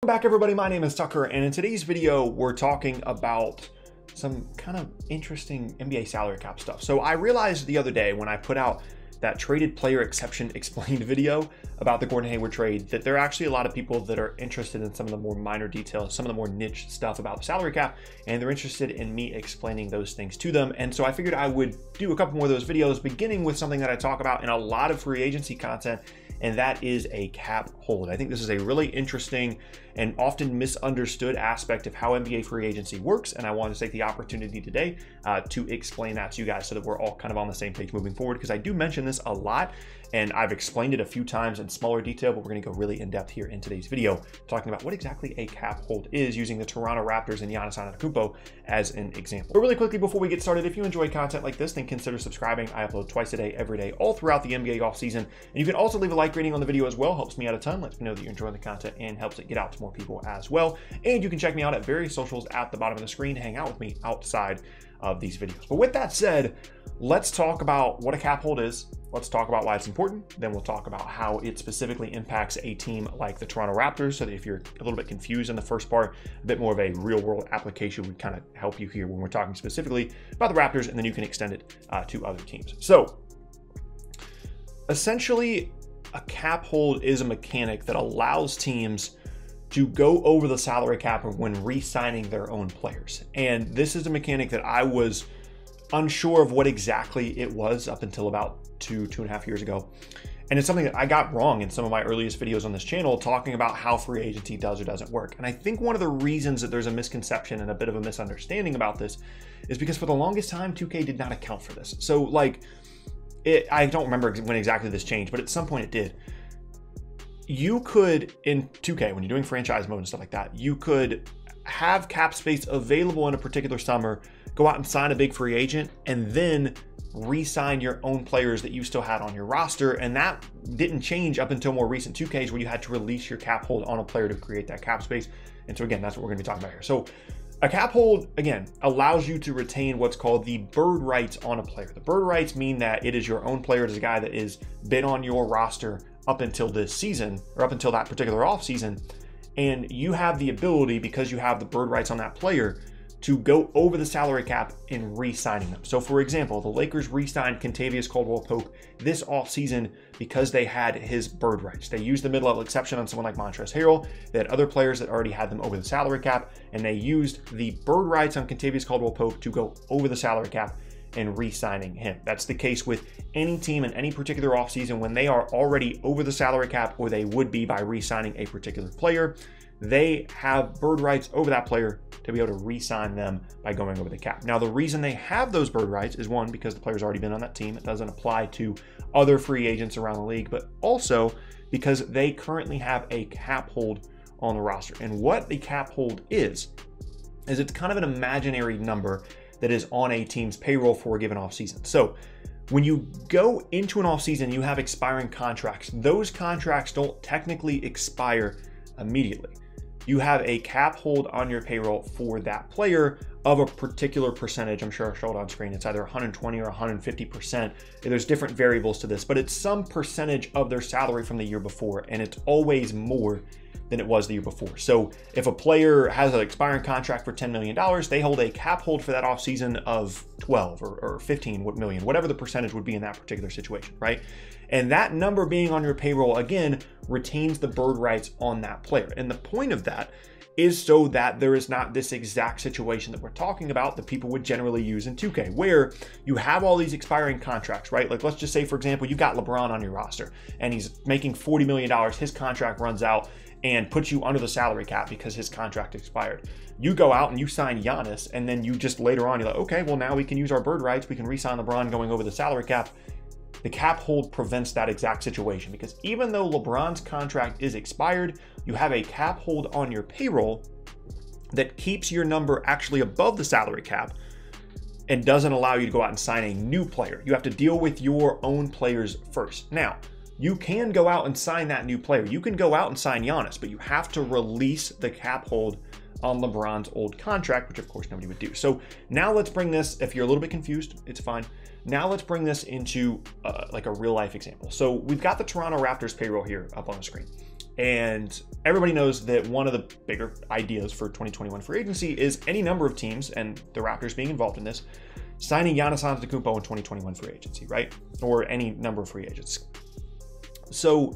Welcome back, everybody. My name is Tucker, and in today's video, we're talking about some kind of interesting NBA salary cap stuff. So I realized the other day when I put out that traded player exception explained video about the Gordon Hayward trade that there are actually a lot of people that are interested in some of the more minor details, some of the more niche stuff about the salary cap, and they're interested in me explaining those things to them. And so I figured I would do a couple more of those videos, beginning with something that I talk about in a lot of free agency content, and that is a cap hold. I think this is a really interesting and often misunderstood aspect of how NBA free agency works, and I want to take the opportunity today to explain that to you guys so that we're all kind of on the same page moving forward, because I do mention this a lot, and I've explained it a few times in smaller detail, but we're going to go really in depth here in today's video, talking about what exactly a cap hold is, using the Toronto Raptors and Giannis Antetokounmpo as an example. But really quickly before we get started, if you enjoy content like this, then consider subscribing. I upload twice a day, every day, all throughout the NBA offseason, and you can also leave a like rating on the video as well. Helps me out a ton, lets me know that you're enjoying the content, and helps it get out to more people as well. And you can check me out at various socials at the bottom of the screen, hang out with me outside of these videos. But with that said, let's talk about what a cap hold is. Let's talk about why it's important. Then we'll talk about how it specifically impacts a team like the Toronto Raptors, so that if you're a little bit confused in the first part, a bit more of a real world application would kind of help you here when we're talking specifically about the Raptors, and then you can extend it to other teams. So essentially, a cap hold is a mechanic that allows teams to go over the salary cap when re-signing their own players. And this is a mechanic that I was unsure of what exactly it was up until about two and a half years ago. And it's something that I got wrong in some of my earliest videos on this channel, talking about how free agency does or doesn't work. And I think one of the reasons that there's a misconception and a bit of a misunderstanding about this is because for the longest time, 2K did not account for this. So like, I don't remember when exactly this changed, but at some point it did. You could, in 2K, when you're doing franchise mode and stuff like that, you could have cap space available in a particular summer, go out and sign a big free agent, and then re-sign your own players that you still had on your roster. And that didn't change up until more recent 2Ks, where you had to release your cap hold on a player to create that cap space. And so again, that's what we're going to be talking about here. So a cap hold, again, allows you to retain what's called the bird rights on a player. The bird rights mean that it is your own player. It is a guy that is been on your roster up until this season, or up until that particular offseason, and you have the ability, because you have the bird rights on that player, to go over the salary cap in re-signing them. So for example, the Lakers re-signed Kentavious Caldwell-Pope this offseason because they had his bird rights. They used the mid-level exception on someone like Montrezl Harrell. They had other players that already had them over the salary cap, and they used the bird rights on Kentavious Caldwell-Pope to go over the salary cap and re-signing him. That's the case with any team in any particular offseason when they are already over the salary cap, or they would be by re-signing a particular player. They have bird rights over that player to be able to re-sign them by going over the cap. Now, the reason they have those bird rights is, one, because the player's already been on that team. It doesn't apply to other free agents around the league, but also because they currently have a cap hold on the roster. And what the cap hold is it's kind of an imaginary number that is on a team's payroll for a given offseason. So when you go into an offseason, you have expiring contracts. Those contracts don't technically expire immediately. You have a cap hold on your payroll for that player of a particular percentage. I'm sure I'll show it on screen. It's either 120 or 150%. There's different variables to this, but it's some percentage of their salary from the year before, and it's always more than it was the year before. So if a player has an expiring contract for $10 million, they hold a cap hold for that offseason of 12 or 15 million, whatever the percentage would be in that particular situation, right? And that number being on your payroll, again, retains the bird rights on that player. And the point of that is so that there is not this exact situation that we're talking about that people would generally use in 2K, where you have all these expiring contracts, right? Like, let's just say, for example, you've got LeBron on your roster and he's making $40 million. His contract runs out and puts you under the salary cap because his contract expired. You go out and you sign Giannis, and then you just later on, you're like, okay, well, now we can use our bird rights. We can re-sign LeBron going over the salary cap. The cap hold prevents that exact situation, because even though LeBron's contract is expired, you have a cap hold on your payroll that keeps your number actually above the salary cap and doesn't allow you to go out and sign a new player. You have to deal with your own players first. Now, you can go out and sign that new player. You can go out and sign Giannis, but you have to release the cap hold on LeBron's old contract, which of course nobody would do. So now let's bring this, if you're a little bit confused, it's fine. Now let's bring this into like a real life example. So we've got the Toronto Raptors payroll here up on the screen. And everybody knows that one of the bigger ideas for 2021 free agency is any number of teams, and the Raptors being involved in this, signing Giannis Antetokounmpo in 2021 free agency, right? Or any number of free agents. So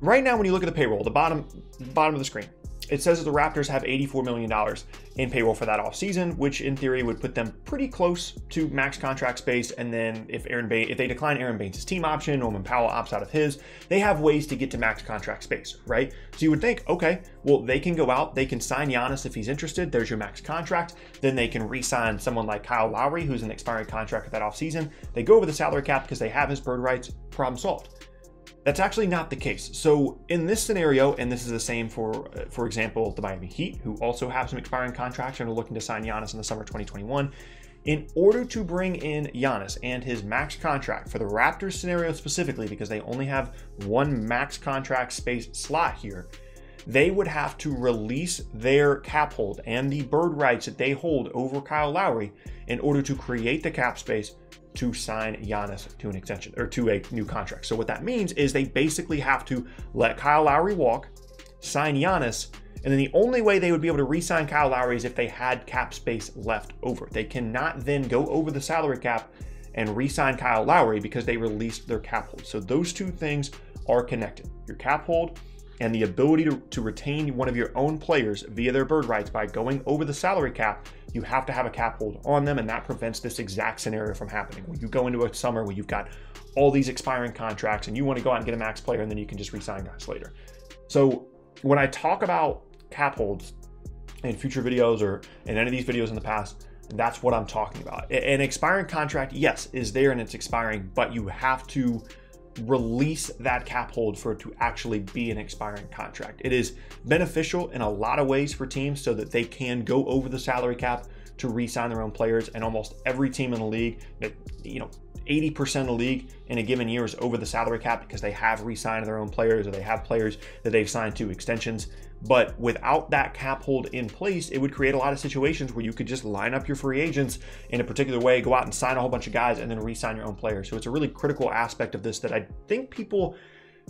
right now, when you look at the payroll, the bottom of the screen, it says that the Raptors have $84 million in payroll for that offseason, which in theory would put them pretty close to max contract space. And then if they decline Aaron Baines' team option, Norman Powell opts out of his, they have ways to get to max contract space, right? So you would think, okay, well, they can go out, they can sign Giannis if he's interested. There's your max contract. Then they can re-sign someone like Kyle Lowry, who's an expiring contract at that offseason. They go over the salary cap because they have his bird rights. Problem solved. That's actually not the case. So in this scenario, and this is the same for example, the Miami Heat, who also have some expiring contracts and are looking to sign Giannis in the summer 2021. In order to bring in Giannis and his max contract for the Raptors scenario specifically, because they only have one max contract space slot here, they would have to release their cap hold and the bird rights that they hold over Kyle Lowry in order to create the cap space to sign Giannis to an extension or to a new contract. So what that means is they basically have to let Kyle Lowry walk, sign Giannis, and then the only way they would be able to re-sign Kyle Lowry is if they had cap space left over. They cannot then go over the salary cap and re-sign Kyle Lowry because they released their cap hold. So those two things are connected. Your cap hold and the ability to retain one of your own players via their bird rights by going over the salary cap, you have to have a cap hold on them, and that prevents this exact scenario from happening. When you go into a summer where you've got all these expiring contracts and you want to go out and get a max player and then you can just re-sign guys later. So when I talk about cap holds in future videos or in any of these videos in the past, that's what I'm talking about. An expiring contract, yes, is there and it's expiring, but you have to release that cap hold for it to actually be an expiring contract. It is beneficial in a lot of ways for teams so that they can go over the salary cap to re-sign their own players, and almost every team in the league, 80% of the league in a given year is over the salary cap because they have re-signed their own players or they have players that they've signed to extensions. But without that cap hold in place, it would create a lot of situations where you could just line up your free agents in a particular way, go out and sign a whole bunch of guys and then re-sign your own players. So it's a really critical aspect of this that I think people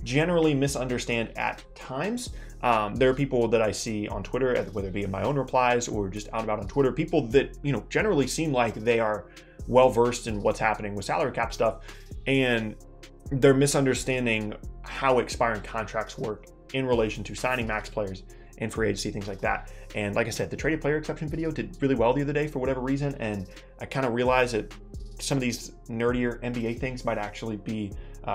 generally misunderstand at times. There are people that I see on Twitter, whether it be in my own replies or just out and about on Twitter, people that, generally seem like they are well-versed in what's happening with salary cap stuff, and they're misunderstanding how expiring contracts work in relation to signing max players and free agency, things like that. And like I said, the traded player exception video did really well the other day for whatever reason, and I kind of realized that some of these nerdier NBA things might actually be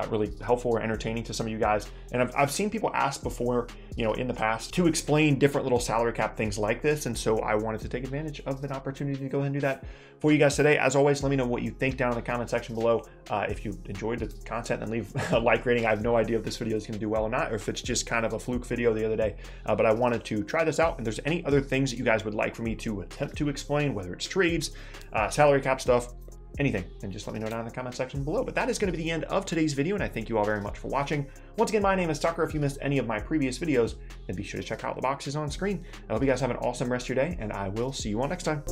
really helpful or entertaining to some of you guys. And I've seen people ask before, in the past, to explain different little salary cap things like this. And so I wanted to take advantage of an opportunity to go ahead and do that for you guys today. As always, let me know what you think down in the comment section below. If you enjoyed the content, then leave a like rating. I have no idea if this video is going to do well or not, or if it's just kind of a fluke video the other day. But I wanted to try this out. And if there's any other things that you guys would like for me to attempt to explain, whether it's trades, salary cap stuff, anything, and just let me know down in the comment section below. But that is going to be the end of today's video, and I thank you all very much for watching. Once again, my name is Tucker. If you missed any of my previous videos, then be sure to check out the boxes on screen. I hope you guys have an awesome rest of your day, and I will see you all next time.